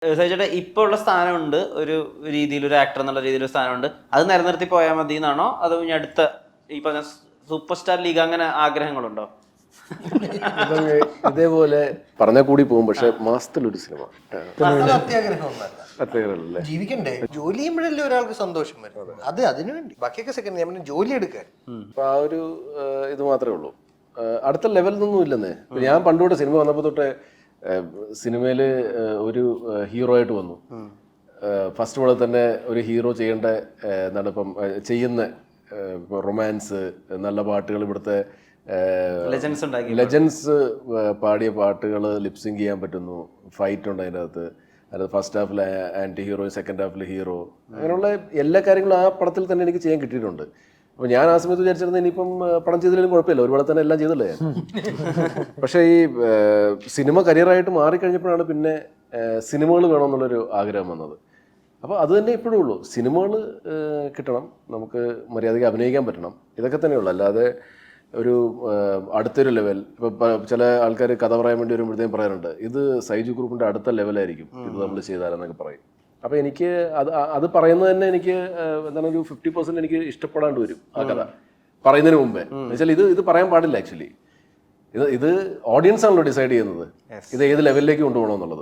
ചേട്ടാ ഇപ്പോൾ ഉള്ള സ്ഥാനമുണ്ട്, ഒരു രീതിയിൽ ഒരു ആക്ടർ എന്നുള്ള രീതിയിൽ ഒരു സ്ഥാനമുണ്ട്, അത് നിലനിർത്തി പോയാൽ മതി എന്നാണോ അതോ ഇനി അടുത്ത ഈ പറഞ്ഞ സൂപ്പർ സ്റ്റാർ ലീഗ് അങ്ങനെ ആഗ്രഹങ്ങളുണ്ടോ? ഇതേപോലെ പറഞ്ഞാൽ കൂടി പോകും, പക്ഷെ മാസത്തിലൊരു സിനിമ അത്യാഗ്രഹമൊന്നുമല്ല. ജീവിക്കണ്ടേ? ജോലി ചെയ്യുമ്പോഴല്ലേ ഒരാൾക്ക് സന്തോഷം വരും. അത് അതിനു വേണ്ടി, ബാക്കിയൊക്കെ സെക്കൻഡ്. ഞാൻ ജോലി എടുക്കാൻ അപ്പൊ ആ ഒരു ഇത് മാത്രമേ ഉള്ളൂ. അടുത്ത ലെവലിലൊന്നും ഇല്ലെന്നേ. ഞാൻ പണ്ടുകൂടെ സിനിമ വന്നപ്പോൾ തൊട്ടേ സിനിമയിൽ ഒരു ഹീറോ ആയിട്ട് വന്നു. ഫസ്റ്റ് പോലെ തന്നെ ഒരു ഹീറോ ചെയ്യേണ്ട എന്താണ് ഇപ്പം ചെയ്യുന്ന റൊമാൻസ്, നല്ല പാട്ടുകൾ, ഇവിടുത്തെ ലെജൻസ് പാടിയ പാട്ടുകൾ ലിപ്സിങ് ചെയ്യാൻ പറ്റുന്നു, ഫൈറ്റ് ഉണ്ട് അതിൻ്റെ അകത്ത്. അത് ഫസ്റ്റ് ഹാഫിൽ ആൻറ്റി ഹീറോ, സെക്കൻഡ് ഹാഫിൽ ഹീറോ, അങ്ങനെയുള്ള എല്ലാ കാര്യങ്ങളും ആ പടത്തിൽ തന്നെ എനിക്ക് ചെയ്യാൻ കിട്ടിയിട്ടുണ്ട്. അപ്പോൾ ഞാൻ ആ സമയത്ത് വിചാരിച്ചിരുന്നത് ഇനിയിപ്പം പടം ചെയ്തില്ലെങ്കിലും കുഴപ്പമില്ല, ഒരുപാട് തന്നെ എല്ലാം ചെയ്തല്ലേ ഞാൻ. പക്ഷേ ഈ സിനിമ കരിയറായിട്ട് മാറിക്കഴിഞ്ഞപ്പോഴാണ് പിന്നെ സിനിമകൾ വേണമെന്നുള്ളൊരു ആഗ്രഹം വന്നത്. അപ്പോൾ അത് തന്നെ ഇപ്പോഴും ഉള്ളൂ. സിനിമകൾ കിട്ടണം, നമുക്ക് മര്യാദയ്ക്ക് അഭിനയിക്കാൻ പറ്റണം, ഇതൊക്കെ തന്നെയുള്ളൂ. അല്ലാതെ ഒരു അടുത്തൊരു ലെവൽ, ഇപ്പോൾ ചില ആൾക്കാർ കഥ പറയാൻ വേണ്ടി വരുമ്പോഴത്തേക്കും പറയാറുണ്ട്, ഇത് സൈജു ഗ്രൂപ്പിൻ്റെ അടുത്ത ലെവലായിരിക്കും ഇത് നമ്മൾ ചെയ്താലെന്നൊക്കെ പറയും. അപ്പോൾ എനിക്ക് അത് പറയുന്നത് തന്നെ എനിക്ക് എന്താണ് ഒരു 50% എനിക്ക് ഇഷ്ടപ്പെടാണ്ട് വരും ആ കഥ പറയുന്നതിന് മുമ്പേ. എന്നുവെച്ചാൽ ഇത് പറയാൻ പാടില്ല ആക്ച്വലി. ഇത് ഓഡിയൻസ് ആണല്ലോ ഡിസൈഡ് ചെയ്യുന്നത് ഇത് ഏത് ലെവലിലേക്ക് കൊണ്ടുപോകണം എന്നുള്ളത്.